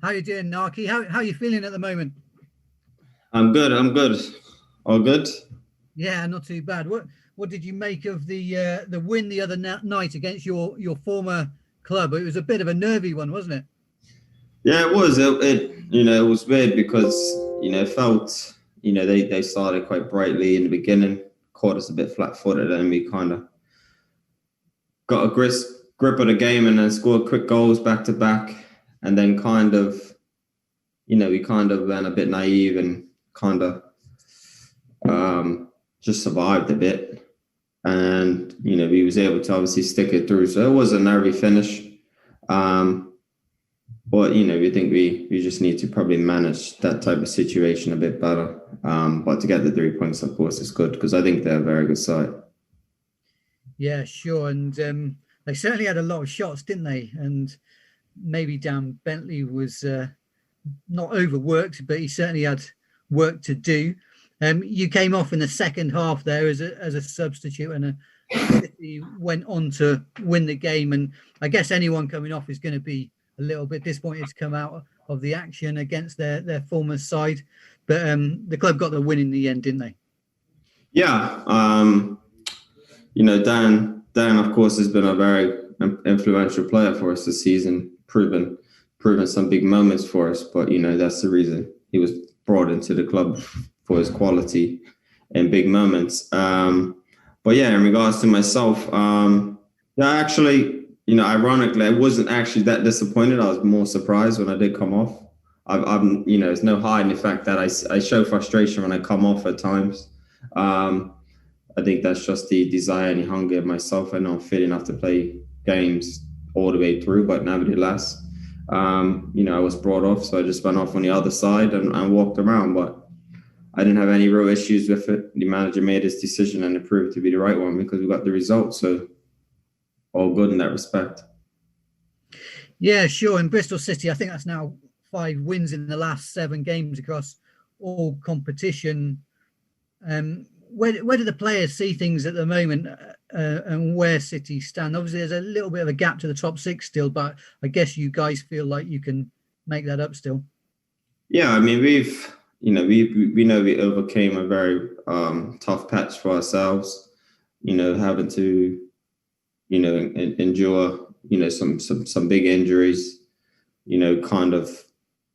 How you doing, Nahki? How you feeling at the moment? I'm good. I'm good. All good. Yeah, not too bad. What did you make of the win the other night against your former club? It was a bit of a nervy one, wasn't it? Yeah, it was. It was weird because it felt they started quite brightly in the beginning, caught us a bit flat-footed, and we kind of got a grip of the game, and then scored quick goals back to back, and then we kind of went a bit naive and kind of just survived a bit, and we was able to obviously stick it through. So it was a nervy finish. Um, But we think we just need to probably manage that type of situation a bit better. But to get the 3 points, of course, is good because I think they're a very good side. Yeah, sure. And they certainly had a lot of shots, didn't they? And maybe Dan Bentley was not overworked, but he certainly had work to do. You came off in the second half there as a substitute, and City went on to win the game. And I guess anyone coming off is going to be a little bit disappointed to come out of the action against their former side. But the club got the win in the end, didn't they? Yeah. Dan, of course, has been a very influential player for us this season, proven some big moments for us. But that's the reason he was brought into the club, for his quality and big moments. But yeah, in regards to myself, yeah, actually, ironically, I wasn't actually that disappointed. I was more surprised when I did come off. There's no hiding the fact that I show frustration when I come off at times. I think that's just the desire and the hunger of myself. I know I'm fit enough to play games all the way through, but nevertheless, I was brought off, so I just went off on the other side and walked around. But I didn't have any real issues with it. The manager made his decision, and it proved to be the right one because we got the result. So all good in that respect. Yeah, sure. In Bristol City, I think that's now 5 wins in the last 7 games across all competition. Where do the players see things at the moment, and where City stand? Obviously, there's a little bit of a gap to the top six still, but I guess you guys feel like you can make that up still. Yeah, I mean, we know we overcame a very tough patch for ourselves. Having to endure some big injuries. Kind of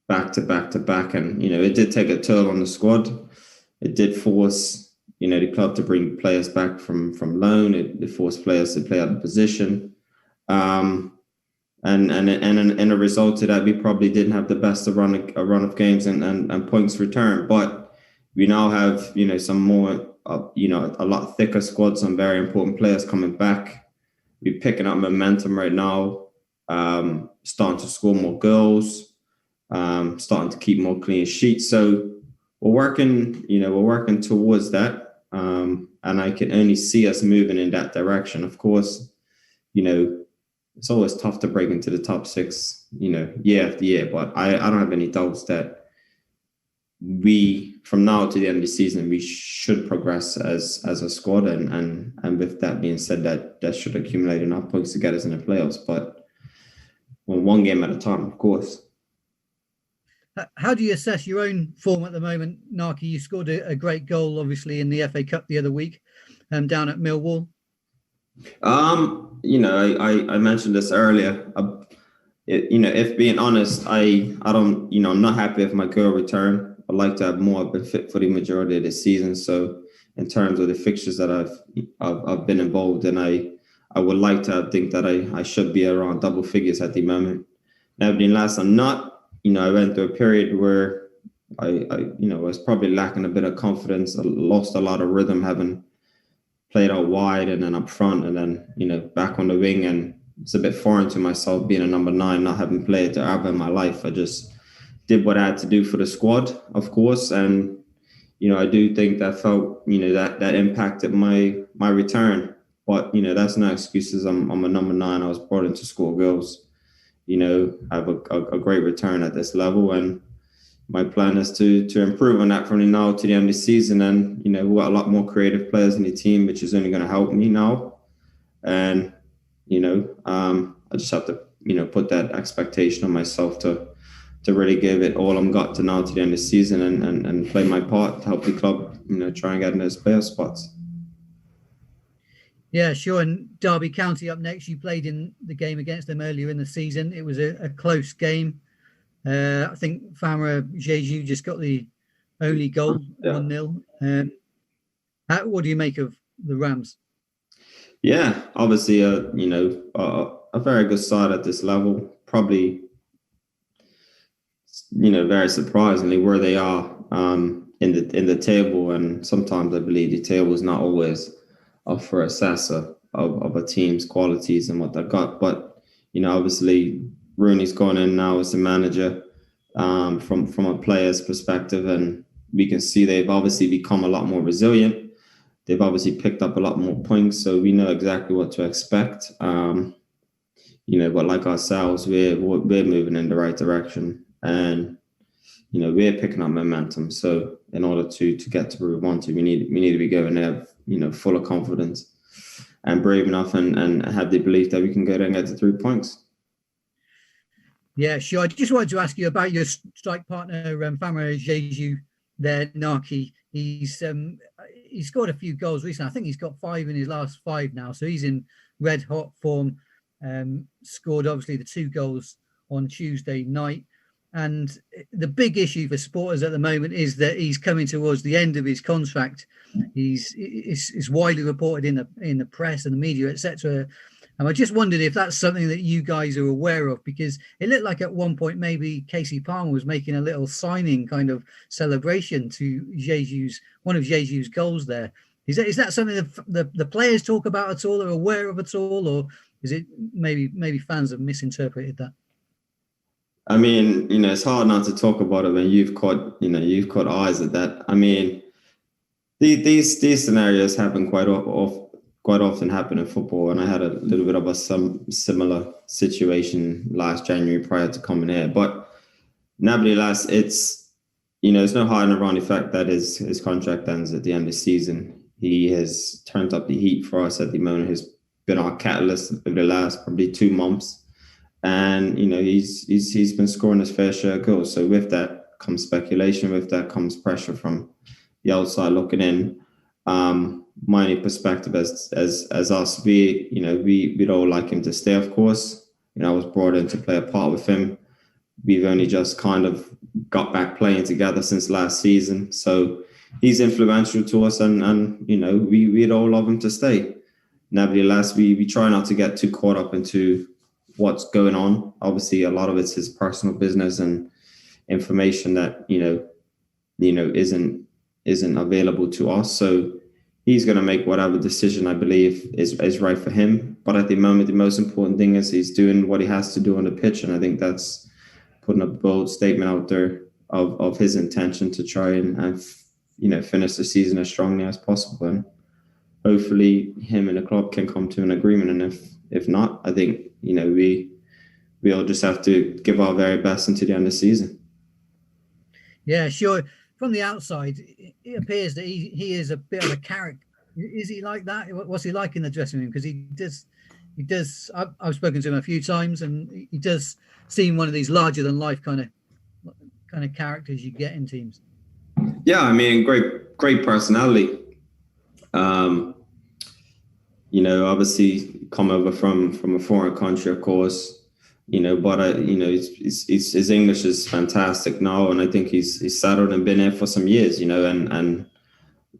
back to back to back, and it did take a toll on the squad. It did force the club to bring players back from loan. It forced players to play out of position. And a result of that, we probably didn't have the best of a run of games and points returned. But we now have some more a lot thicker squad, some very important players coming back. We're picking up momentum right now, starting to score more goals, starting to keep more clean sheets. So we're working towards that. And I can only see us moving in that direction. Of course, it's always tough to break into the top six, year after year. But I don't have any doubts that from now to the end of the season, we should progress as a squad. And with that being said, that should accumulate enough points to get us in the playoffs. But one game at a time, of course. How do you assess your own form at the moment, Nahki? You scored a great goal, obviously, in the FA Cup the other week, down at Millwall. I mentioned this earlier. If being honest, I don't, I'm not happy with my goal return. I'd like to have more. I've been fit for the majority of the season. So in terms of the fixtures that I've been involved in, I would like to think that I should be around double figures at the moment. Nevertheless, I'm not. I went through a period where I was probably lacking a bit of confidence. I lost a lot of rhythm, having played out wide and then up front and then, back on the wing. And it's a bit foreign to myself being a number 9, not having played there ever in my life. I just did what I had to do for the squad, of course. And, I do think that felt, that impacted my return. But, that's no excuses. I'm a number 9. I was brought in to score goals. I have a great return at this level. And my plan is to improve on that from now to the end of the season. And, we've got a lot more creative players in the team, which is only going to help me now. And, I just have to, put that expectation on myself to to really give it all I'm got to now to the end of the season and play my part to help the club, try and get in those playoff spots. Yeah, sure. And Derby County up next. You played in the game against them earlier in the season. It was a close game. I think Famara Jeju just got the only goal, Yeah. 1-0. What do you make of the Rams? Yeah, obviously, a very good side at this level. Probably, very surprisingly where they are in the table, and sometimes I believe the table is not always up for assessor of a team's qualities and what they've got. But obviously, Rooney's gone in now as the manager from a player's perspective, and we can see they've obviously become a lot more resilient. They've obviously picked up a lot more points, so we know exactly what to expect. But like ourselves, we're moving in the right direction, and we're picking up momentum. So in order to get to where we want to, we need to be going there, full of confidence and brave enough, and have the belief that we can go there and get to 3 points. Yeah, sure. I just wanted to ask you about your strike partner, Famara Jeju there, Nahki. He's scored a few goals recently. I think he's got 5 in his last 5 now. So he's in red hot form. Scored obviously the 2 goals on Tuesday night. And the big issue for supporters at the moment is that he's coming towards the end of his contract. It's widely reported in the press and the media, etc. And I just wondered if that's something that you guys are aware of, because it looked like at one point maybe Casey Palmer was making a little signing kind of celebration to one of Jeju's goals there. Is that something that the players talk about at all, or aware of at all, or is it maybe fans have misinterpreted that? I mean, it's hard not to talk about it when you've caught eyes at that. I mean, these scenarios happen quite often happen in football, and I had a little bit of a similar situation last January prior to coming here. But nevertheless, it's no hiding around the fact that his contract ends at the end of the season. He has turned up the heat for us at the moment. He's been our catalyst over the last probably 2 months, and he's been scoring his fair share of goals. So with that comes speculation. With that comes pressure from the outside looking in. My only perspective as us, we'd all like him to stay, of course. I was brought in to play a part with him. We've only just kind of got back playing together since last season. So he's influential to us, and we'd all love him to stay. Nevertheless, we try not to get too caught up into what's going on. Obviously, a lot of it's his personal business and information that isn't available to us. So he's going to make whatever decision I believe is right for him. But at the moment, the most important thing is he's doing what he has to do on the pitch, and I think that's putting a bold statement out there of his intention to try and finish the season as strongly as possible. And hopefully, him and the club can come to an agreement. And if not, I think we all just have to give our very best until the end of the season. Yeah, sure. From the outside, it appears that he is a bit of a character. Is he like that? What's he like in the dressing room? Because he does. I've spoken to him a few times, and he does seem one of these larger than life kind of characters you get in teams. Yeah, I mean, great personality. Obviously come over from a foreign country, of course. But his English is fantastic now, and I think he's settled and been here for some years. And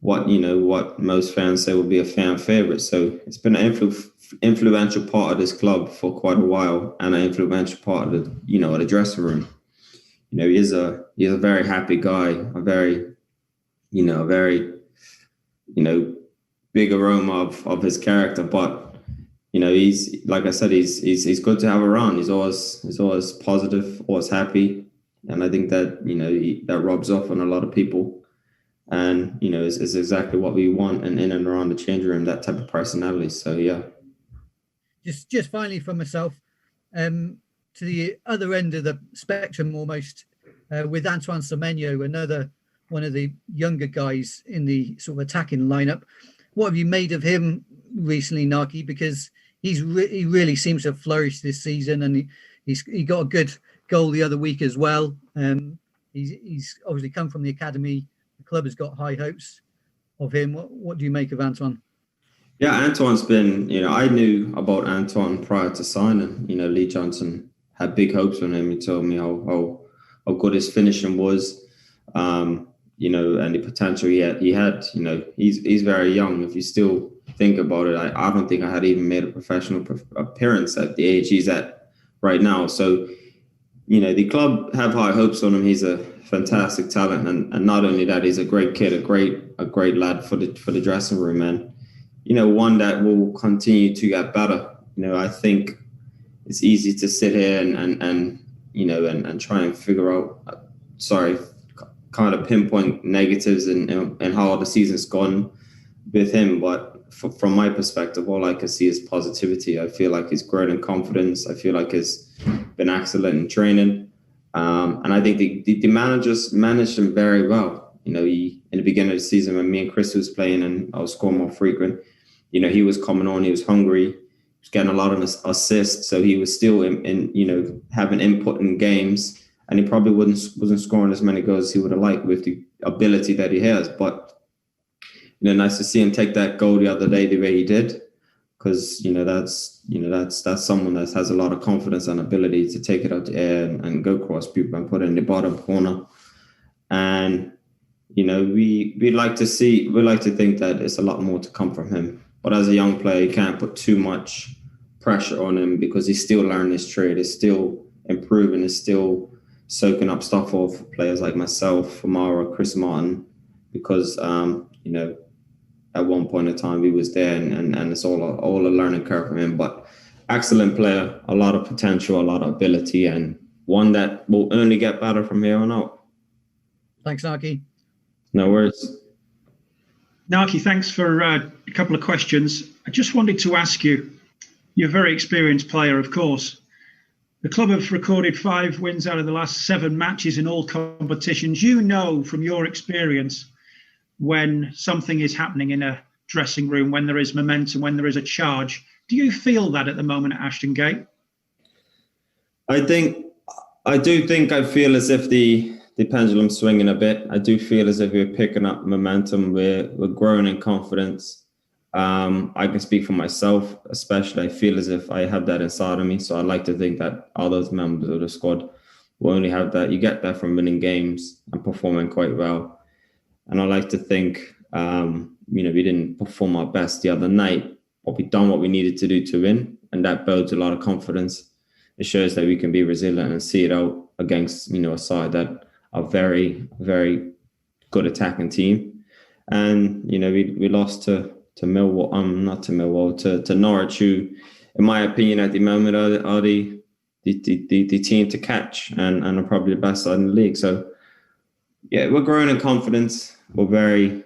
what most fans say will be a fan favorite. So it's been an influential part of this club for quite a while, and an influential part of the dressing room. He's a very happy guy, a very big aroma of his character, but. He's, like I said, he's good to have around. He's always positive, always happy, and I think that that rubs off on a lot of people. And is exactly what we want in and around the changing room. That type of personality. So yeah. Just finally from myself, to the other end of the spectrum, almost with Antoine Semenyo, another one of the younger guys in the sort of attacking lineup. What have you made of him recently, Nahki? Because he really seems to have flourished this season, and he got a goal the other week as well. He's obviously come from the academy. The club has got high hopes of him. What do you make of Antoine? Yeah, Antoine's been, I knew about Antoine prior to signing. Lee Johnson had big hopes on him. He told me how good his finishing was, and the potential he had. He's very young. If you still think about it, I don't think I had even made a professional appearance at the age he's at right now. So, the club have high hopes on him. He's a fantastic talent, and not only that, he's a great kid, a great lad for the dressing room, and one that will continue to get better. I think it's easy to sit here and try and figure out, kind of pinpoint negatives and how the season's gone with him. But from my perspective, all I can see is positivity. I feel like he's grown in confidence. I feel like he's been excellent in training. And I think the managers managed him very well. In the beginning of the season when me and Chris was playing and I was scoring more frequent, he was coming on, he was hungry, he was getting a lot of assists. So he was still in having input in games, and he probably wasn't scoring as many goals as he would have liked with the ability that he has. But, nice to see him take that goal the other day the way he did, because, that's someone that has a lot of confidence and ability to take it out the air and go across people and put it in the bottom corner. And, we like to think that it's a lot more to come from him. But as a young player, you can't put too much pressure on him because he's still learning his trade. He's still improving. He's still soaking up stuff off players like myself, Famara, Chris Martin, because, at one point in time he was there, and it's all a learning curve for him. But excellent player, a lot of potential, a lot of ability, and one that will only get better from here on out. Thanks, Nahki. No worries. Nahki, thanks for a couple of questions. I just wanted to ask you, you're a very experienced player, of course. The club have recorded 5 wins out of the last 7 matches in all competitions. You know from your experience when something is happening in a dressing room, when there is momentum, when there is a charge. Do you feel that at the moment at Ashton Gate? I feel as if the pendulum's swinging a bit. I do feel as if we're picking up momentum. We're growing in confidence. I can speak for myself, especially. I feel as if I have that inside of me. So I'd like to think that all those members of the squad will only have that. You get that from winning games and performing quite well. And I like to think, we didn't perform our best the other night, but we've done what we needed to do to win. And that builds a lot of confidence. It shows that we can be resilient and see it out against, a side that are very, very good attacking team. And, we lost to Millwall, not to Millwall, to Norwich, who, in my opinion, at the moment are the team to catch and are probably the best side in the league. So, yeah, we're growing in confidence. We're very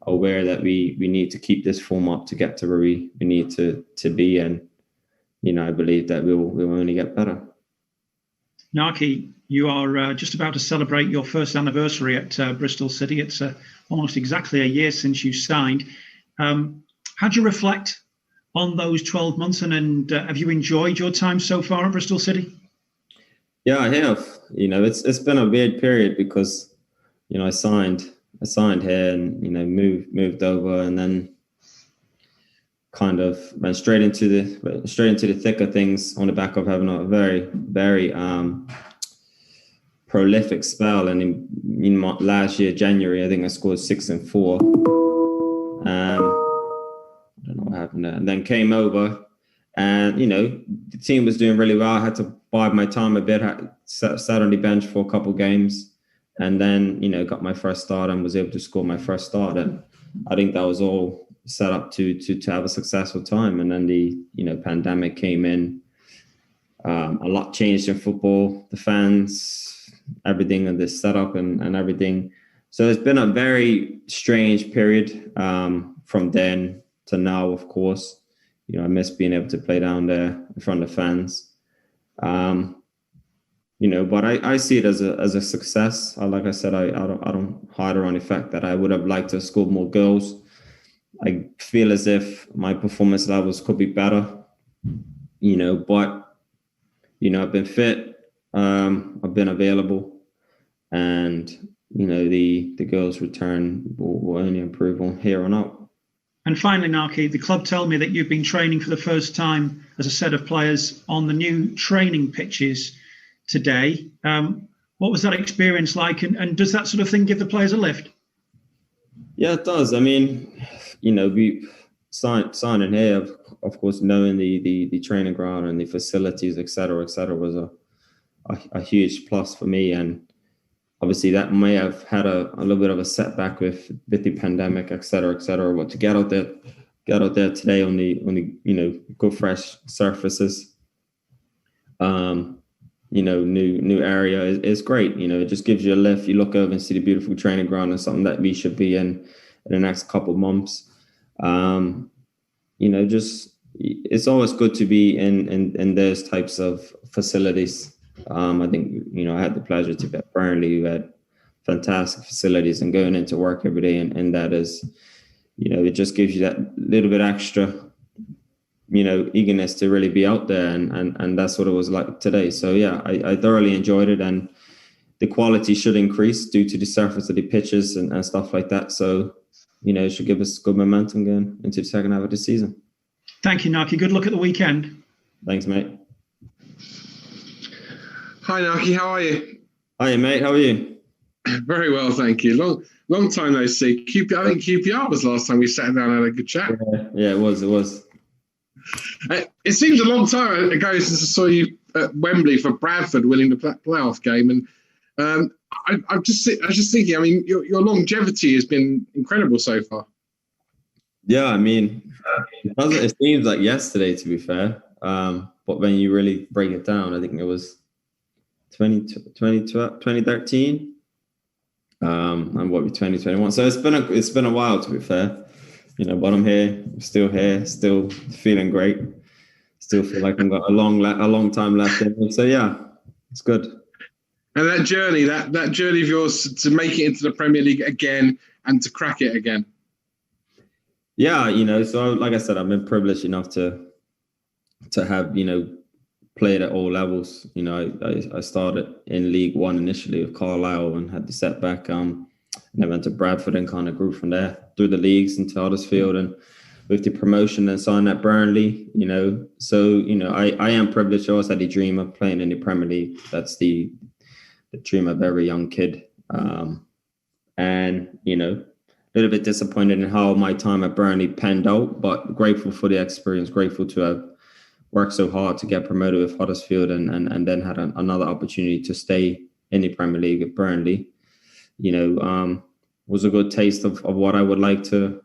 aware that we need to keep this form up to get to where we need to be. And, I believe that we'll only get better. Nahki, you are just about to celebrate your first anniversary at Bristol City. It's almost exactly a year since you signed. How do you reflect on those 12 months and have you enjoyed your time so far at Bristol City? Yeah, I have. It's been a weird period because, I signed here and, moved over and then kind of went straight into the thick of things on the back of having a very, very prolific spell. And in last year, January, I think I scored 6 and 4. I don't know what happened there. And then came over and, the team was doing really well. I had to bide my time a bit, sat on the bench for a couple of games and then, got my first start and was able to score my first start. And I think that was all set up to have a successful time. And then the, pandemic came in. A lot changed in football, the fans, everything and this setup and everything. So it's been a very strange period from then to now, of course. I miss being able to play down there in front of fans. But I see it as a success. Like I said, I don't hide around the fact that I would have liked to have scored more goals. I feel as if my performance levels could be better, but I've been fit, I've been available, and the girls' return will only improve on here on out. And finally, Nahki, the club tell me that you've been training for the first time as a set of players on the new training pitches today. What was that experience like? And does that sort of thing give the players a lift? Yeah, it does. I mean, we signing here, of course, knowing the training ground and the facilities, et cetera, was a huge plus for me. And obviously that may have had a little bit of a setback with the pandemic, et cetera, but to get out there today on the good fresh surfaces, new area is great. It just gives you a lift. You look over and see the beautiful training ground, and something that we should be in the next couple of months. Just it's always good to be in those types of facilities. I think, I had the pleasure to be at Burnley, who had fantastic facilities, and going into work every day. And that is, it just gives you that little bit extra, eagerness to really be out there. And that's what it was like today. So, yeah, I thoroughly enjoyed it. And the quality should increase due to the surface of the pitches and stuff like that. So, it should give us good momentum going into the second half of the season. Thank you, Nahki. Good luck at the weekend. Thanks, mate. Hi, Nahki. How are you? Hi, mate. How are you? Very well, thank you. Long time no see. I think QPR was last time we sat down and had a good chat. Yeah, it was. It seems a long time ago since I saw you at Wembley for Bradford winning the playoff game, and I was just thinking. I mean, your longevity has been incredible so far. Yeah, I mean, it seems like yesterday, to be fair. But when you really break it down, I think it was 2013, and what, 2021. So it's been a while, to be fair. But I'm here, still feeling great. Still feel like I've got a long time left in me. So yeah, it's good. And that journey of yours to make it into the Premier League again and to crack it again. Yeah, so like I said, I've been privileged enough to have, played at all levels. I started in League One initially with Carlisle and had the setback. And I went to Bradford and kind of grew from there through the leagues into Huddersfield, and with the promotion and signed at Burnley. So I am privileged. I always had the dream of playing in the Premier League. That's the dream of every young kid. And a little bit disappointed in how my time at Burnley panned out, but grateful for the experience, grateful to have worked so hard to get promoted with Huddersfield, and then had another opportunity to stay in the Premier League at Burnley. Was a good taste of what I would like to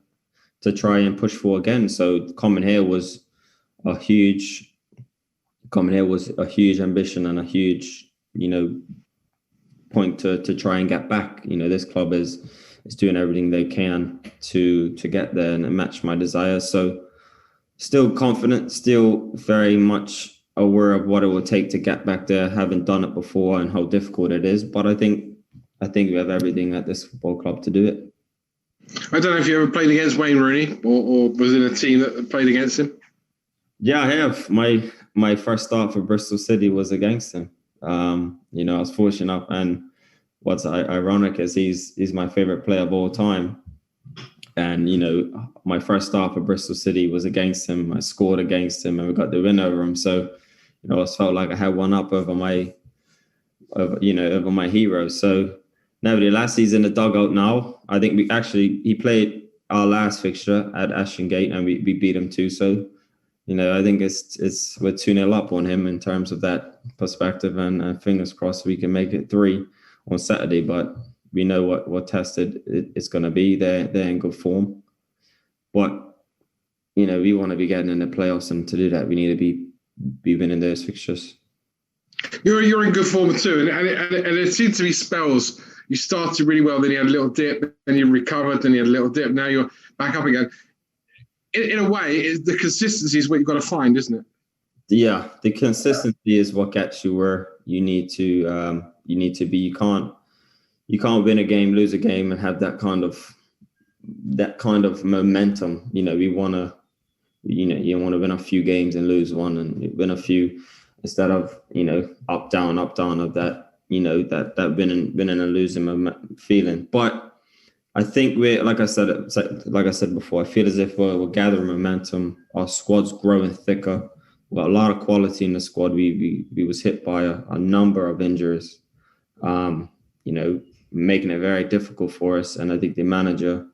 try and push for again. So coming here was a huge ambition and a huge, point to try and get back. This club is doing everything they can to get there and match my desires. So still confident, still very much aware of what it will take to get back there, having done it before and how difficult it is. But I think we have everything at this football club to do it. I don't know if you ever played against Wayne Rooney or was in a team that played against him. Yeah, I have. My first start for Bristol City was against him. I was fortunate enough, and what's ironic is he's my favorite player of all time. And, my first start for Bristol City was against him. I scored against him and we got the win over him. So, I felt like I had one up over my hero. So nevertheless, he's in the dugout now. I think he played our last fixture at Ashton Gate and we beat him too. So, I think we're 2-0 up on him in terms of that perspective, and fingers crossed we can make it 3 on Saturday. But we know what tested it's going to be. They're in good form, but we want to be getting in the playoffs, and to do that, we need to be winning those fixtures. You're in good form too, and it seems to be spells. You started really well, then you had a little dip, then you recovered, then you had a little dip. Now you're back up again. In a way, the consistency is what you've got to find, isn't it? Yeah, the consistency is what gets you where you need to be. You can't win a game, lose a game, and have that kind of momentum. You want to win a few games and lose one, and win a few instead of, up down of that, that winning and losing feeling. But I think like I said before, I feel as if we're gathering momentum. Our squad's growing thicker. We've got a lot of quality in the squad. We was hit by a number of injuries, making it very difficult for us. And I think the manager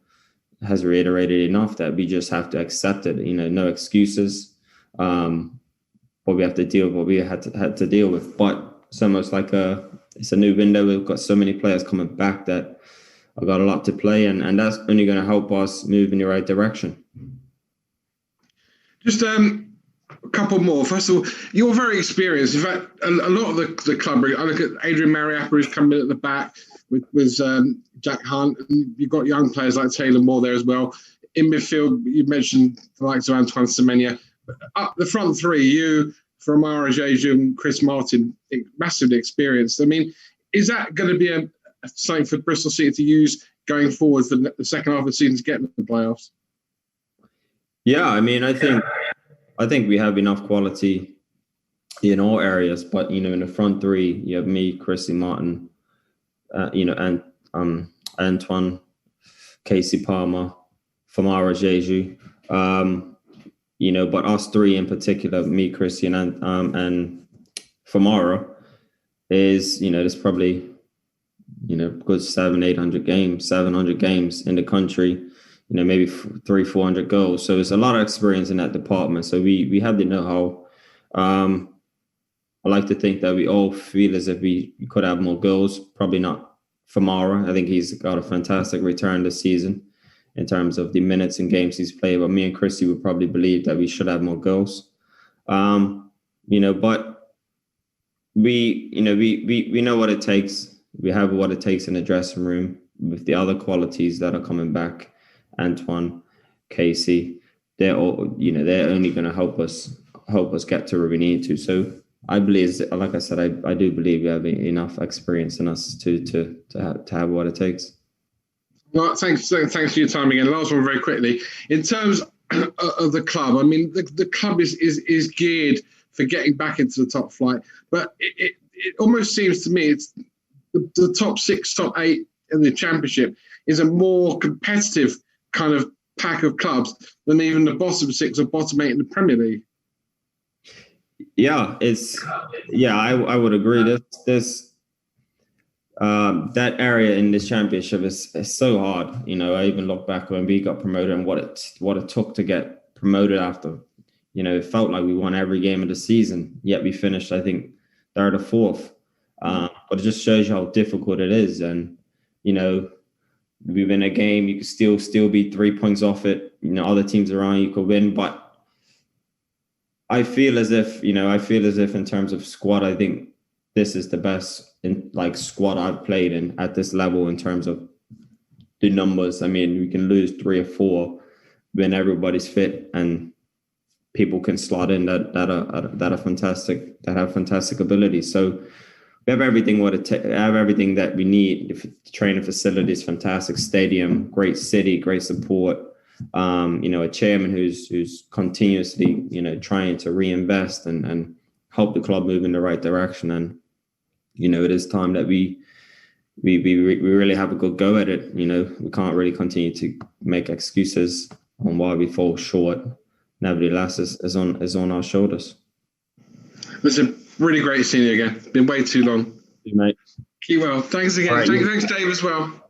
has reiterated enough that we just have to accept it. No excuses. But we have to deal with what we had to deal with. But it's almost like it's a new window. We've got so many players coming back that I've got a lot to play, and that's only going to help us move in the right direction. Just a couple more. First of all, you're very experienced. In fact, a lot of the club, I look at Adrian Mariappa, who's coming in at the back with Jack Hunt, and you've got young players like Taylor Moore there as well. In midfield, you mentioned the likes of Antoine Semenyo. Up the front three, you, Famara Jeju, and Chris Martin, massively experienced. I mean, is that going to be something for Bristol City to use going forward for the second half of the season to get into the playoffs? Yeah, I mean, I think we have enough quality in all areas, but in the front three, you have me, Chrissy Martin, and Antoine, Casey Palmer, Famara Jeju. But us three in particular, me, Christian, and Famara, is, there's probably, good 700 games in the country, maybe 300-400 goals. So there's a lot of experience in that department. So we have the know-how. I like to think that we all feel as if we could have more goals. Probably not Famara. I think he's got a fantastic return this season in terms of the minutes and games he's played. But me and Christy would probably believe that we should have more goals. But we know what it takes. We have what it takes in the dressing room with the other qualities that are coming back. Antoine, Casey, they're all, they're only going to help us get to where we need to. So I believe, like I said, I do believe we have enough experience in us to have what it takes. Well, thanks for your time again. Last one, very quickly. In terms of the club, I mean, the club is geared for getting back into the top flight, but it almost seems to me it's the top 6, top 8 in the Championship is a more competitive kind of pack of clubs than even the bottom 6 or bottom 8 in the Premier League. Yeah, I would agree. This that area in this Championship is so hard. I even look back when we got promoted and what it took to get promoted after. It felt like we won every game of the season, yet we finished, I think, 3rd or 4th. But it just shows you how difficult it is. And, we win a game, you could still be 3 points off it. Other teams around you could win. But I feel as if in terms of squad, I think this is the best squad I've played in at this level in terms of the numbers. I mean, we can lose 3 or 4 when everybody's fit and people can slot in that have fantastic abilities. So we have everything have everything that we need. The training facilities, fantastic stadium, great city, great support. A chairman who's continuously, trying to reinvest and help the club move in the right direction. And, it is time that we really have a good go at it. We can't really continue to make excuses on why we fall short. Nevertheless, is on our shoulders. Listen, really great seeing you again. Been way too long. You, mate. Keep well. Thanks again. Right, Thanks, Dave, as well.